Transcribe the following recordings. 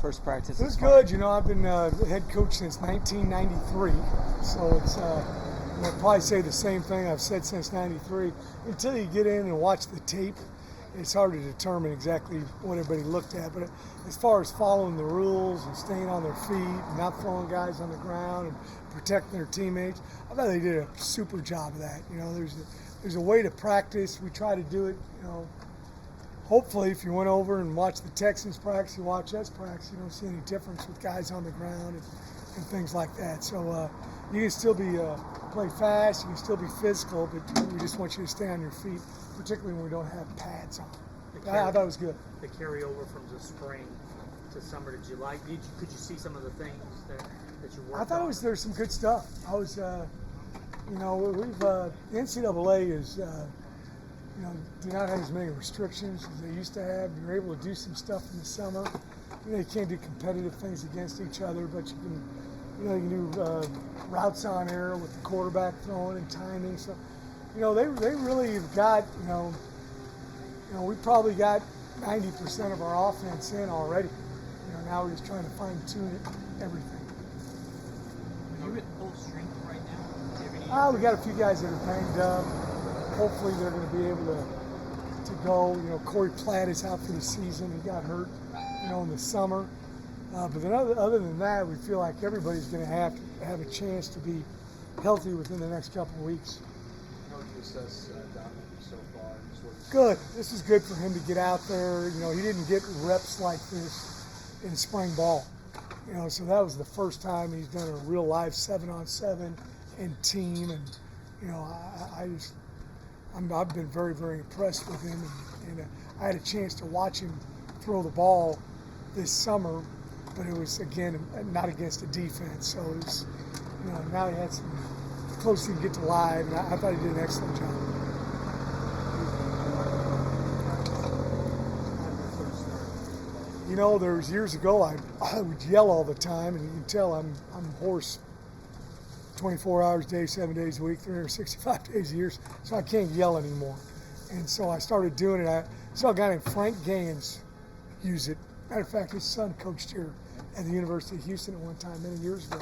first practice? It was good. You know, I've been head coach since 1993, so it's I'll probably say the same thing I've said since '93. Until you get in and watch the tape, it's hard to determine exactly what everybody looked at. But as far as following the rules and staying on their feet and not throwing guys on the ground and protecting their teammates, I thought they did a super job of that. You know, there's a way to practice. We try to do it, you know. Hopefully, if you went over and watched the Texans practice, you watch us practice, you don't see any difference with guys on the ground and things like that. So you can still be play fast, you can still be physical, but we just want you to stay on your feet, particularly when we don't have pads on. I thought it was good. The carryover from the spring to summer to July, could you see some of the things that you worked on? I thought there's some good stuff. I was, you know, the NCAA is, you know, do not have as many restrictions as they used to have. You're able to do some stuff in the summer. You know, you can't do competitive things against each other, but you can do routes on air with the quarterback throwing and timing. So, you know, they really have got, you know, we probably got 90% of our offense in already. You know, now we're just trying to fine tune everything. Are you at full strength right now? We got a few guys that are banged up. Hopefully they're going to be able to go. You know, Corey Platt is out for the season. He got hurt, you know, in the summer. But then other than that, we feel like everybody's going to have a chance to be healthy within the next couple of weeks. How would you assess Dominic so far? Good. This is good for him to get out there. You know, he didn't get reps like this in spring ball. You know, so that was the first time he's done a real live 7-on-7 and team. And, you know, I've been very, very impressed with him. And I had a chance to watch him throw the ball this summer, but it was, again, not against a defense. So it was, you know, now he had some close to get to live, and I thought he did an excellent job. You know, there was years ago I would yell all the time, and you can tell I'm hoarse 24 hours a day, 7 days a week, 365 days a year, so I can't yell anymore. And so I started doing it. I saw a guy named Frank Gans use it. Matter of fact, his son coached here at the University of Houston at one time many years ago.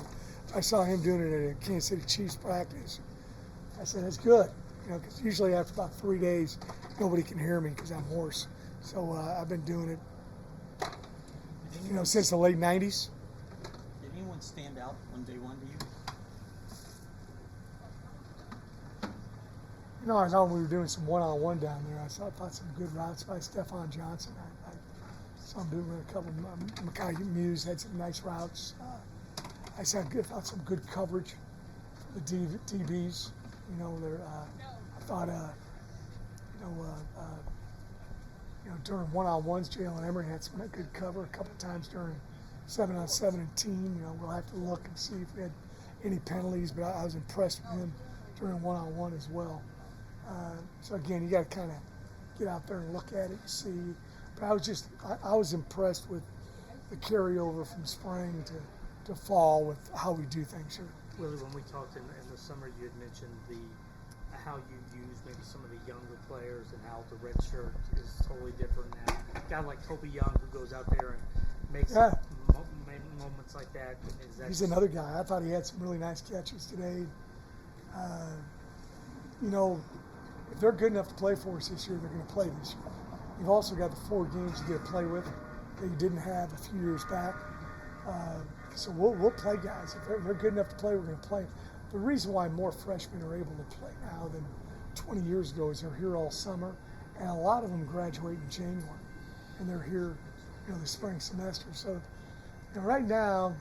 I saw him doing it at a Kansas City Chiefs practice. I said, that's good, you know, because usually after about 3 days, nobody can hear me because I'm hoarse. So I've been doing it, you know, since the late 90s. Did anyone stand out on day one to you? You know, I thought we were doing some one-on-one down there. I thought some good routes by Stephon Johnson. I saw him doing a couple. Mekhi Muse had some nice routes. I thought some good coverage for the DBs. You know, I thought, during one-on-ones, Jalen Emery had some good cover a couple times during 7-on-7 and team. You know, we'll have to look and see if we had any penalties, but I was impressed with him during one-on-one as well. So again, you got to kind of get out there and look at it and see. But I was impressed with the carryover from spring to fall with how we do things here. Willie, when we talked in the summer, you had mentioned how you use maybe some of the younger players and how the red shirt is totally different now. A guy like Toby Young who goes out there and makes moments like that. He's another guy. I thought he had some really nice catches today. You know, if they're good enough to play for us this year, they're going to play this year. You've also got the 4 games you get to play with that you didn't have a few years back. So we'll play guys. If they're good enough to play, we're going to play. The reason why more freshmen are able to play now than 20 years ago is they're here all summer, and a lot of them graduate in January, and they're here, you know, the spring semester. So, you know, right now,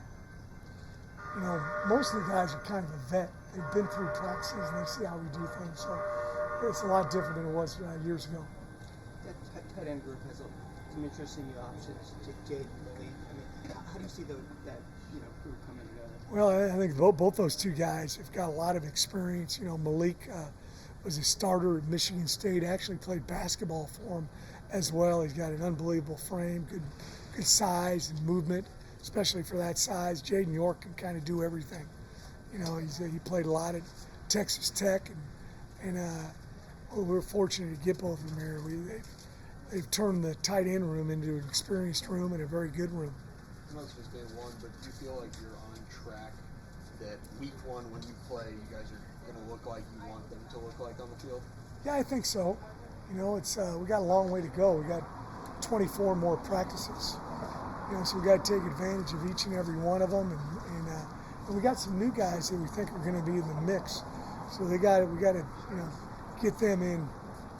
you know, most of the guys are kind of a vet. They've been through practices and they see how we do things. So it's a lot different than it was years ago. That tight end group has some interesting new options. Jade, Willie. I mean, how do you see that group coming together? Well, I think both those two guys have got a lot of experience. You know, Malik was a starter at Michigan State. Actually played basketball for him as well. He's got an unbelievable frame, good size and movement, especially for that size. Jaden York can kind of do everything. You know, he played a lot at Texas Tech, and we're fortunate to get both of them here. They've turned the tight end room into an experienced room and a very good room. know it's just day one, but do you feel like you're on track that week one when you play, you guys are going to look like you want them to look like on the field? Yeah, I think so. You know, it's we got a long way to go. We got 24 more practices. You know, so we got to take advantage of each and every one of them, and we got some new guys that we think are going to be in the mix. So we got to get them in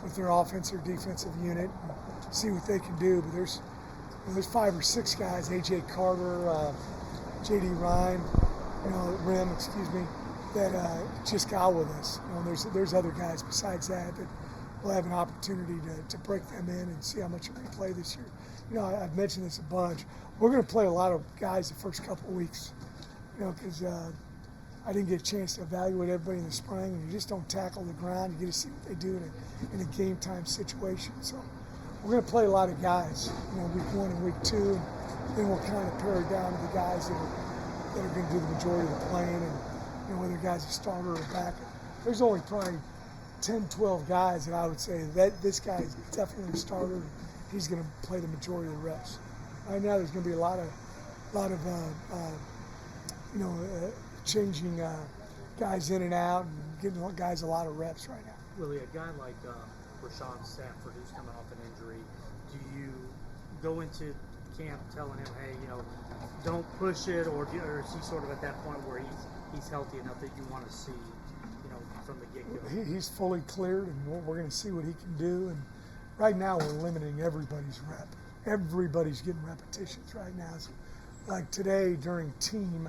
with their offensive or defensive unit and see what they can do. But there's 5 or 6 guys, A.J. Carter, J.D. Rhyme, Rim, that just got with us. You know, there's other guys besides that we'll have an opportunity to break them in and see how much we play this year. You know, I've mentioned this a bunch. We're going to play a lot of guys the first couple of weeks, because I didn't get a chance to evaluate everybody in the spring, and you just don't tackle the ground. You get to see what they do in a game time situation. So we're going to play a lot of guys, week 1 and week 2, and then we'll kind of pare it down to the guys that are going to do the majority of the playing, and whether the guy's a starter or a backup. There's only probably 10, 12 guys that I would say that this guy is definitely a starter. He's going to play the majority of the reps. Right now, there's going to be a lot of changing guys in and out and getting guys a lot of reps right now. Willie, a guy like Rashawn Stafford, who's coming off an injury, do you go into camp telling him, hey, don't push it, or is he sort of at that point where he's healthy enough that you want to see, from the get-go? He's fully cleared, and we're going to see what he can do. And right now, we're limiting everybody's rep. Everybody's getting repetitions right now. So, like today during team,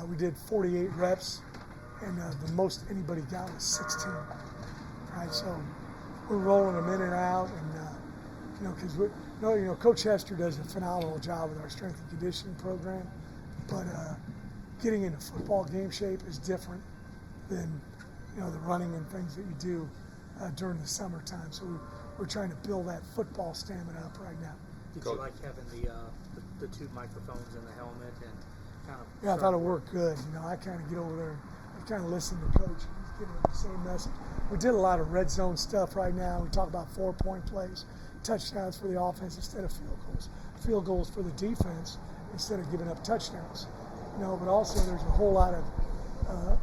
we did 48 reps, and the most anybody got was 16. Right, so we're rolling them in and out, and because Coach Hester does a phenomenal job with our strength and conditioning program, but getting into football game shape is different than the running and things that you do during the summertime. So we're trying to build that football stamina up right now. Did you like having the 2 microphones in the helmet and kind of? Yeah, I thought it worked good. I kind of get over there, I kind of listen to Coach. He's giving the same message. We did a lot of red zone stuff right now. We talk about 4-point plays, touchdowns for the offense instead of field goals for the defense instead of giving up touchdowns. But also there's a whole lot of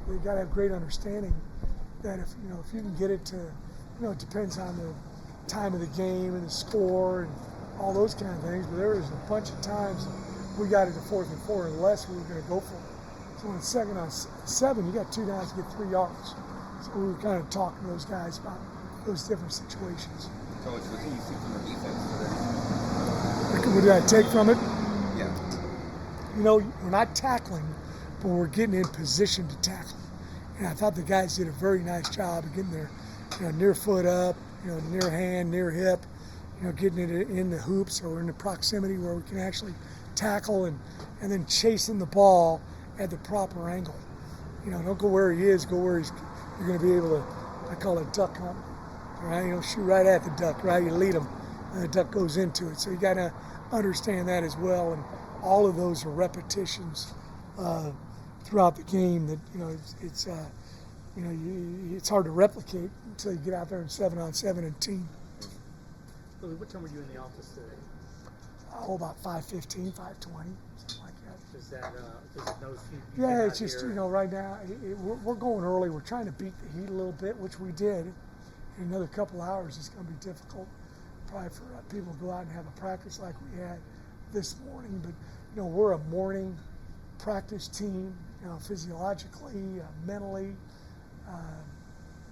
we got to have great understanding that if you can get it to, it depends on the time of the game and the score and all those kind of things. But there was a bunch of times we got it to 4th and 4 unless we were going to go for it. So when it's 2nd on 7, you got 2 downs to get 3 yards. So we were kind of talking to those guys about those different situations. Coach, what do you see from the defense today? What did I take from it? Yeah. We're not tackling, but we're getting in position to tackle. And I thought the guys did a very nice job of getting their near foot up, near hand, near hip, getting it in the hoops or in the proximity where we can actually tackle and then chasing the ball at the proper angle. Don't go where he is, go where you're going to be able to, I call it duck hunt. All right, shoot right at the duck, right? You lead them, and the duck goes into it. So you got to understand that as well. And all of those are repetitions throughout the game that it's hard to replicate until you get out there in 7-on-7 and team. Willie, what time were you in the office today? About 5:15, 5:20, something like that. Does it know you Yeah, it's just right now we're going early. We're trying to beat the heat a little bit, which we did. In another couple hours, it's going to be difficult, probably for people to go out and have a practice like we had this morning. But we're a morning practice team. Physiologically, mentally,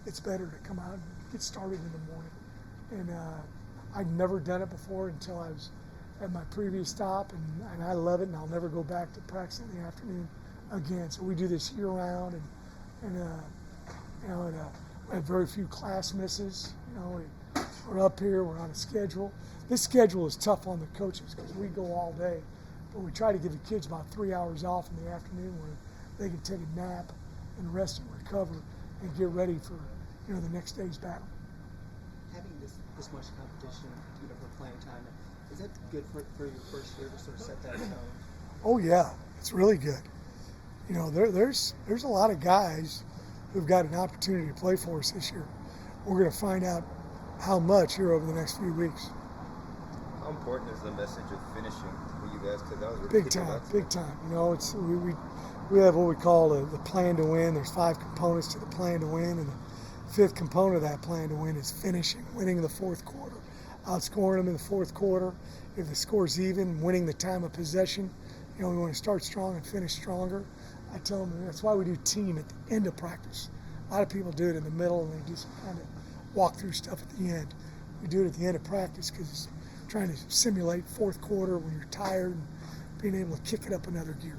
it's better to come out and get started in the morning. And I'd never done it before until I was at my previous stop, and I love it, and I'll never go back to practice in the afternoon again. So we do this year round, and we have very few class misses. We're up here, we're on a schedule. This schedule is tough on the coaches because we go all day, but we try to give the kids about 3 hours off in the afternoon where they can take a nap and rest and recover and get ready for the next day's battle. Having this much competition, for playing time, is that good for your first year to sort of set that tone? Oh yeah, it's really good. There's a lot of guys who've got an opportunity to play for us this year. We're going to find out how much here over the next few weeks. How important is the message of finishing? Will you guys because that was Big ridiculous. time, big time. You know, it's we have what we call the plan to win. There's 5 components to the plan to win, and the 5th component of that plan to win is finishing, winning in the 4th quarter, outscoring them in the 4th quarter. If the score's even, winning the time of possession. You know, we want to start strong and finish stronger. I tell them that's why we do team at the end of practice. A lot of people do it in the middle and they just kind of walk through stuff at the end. We do it at the end of practice because it's trying to simulate 4th quarter when you're tired and being able to kick it up another gear.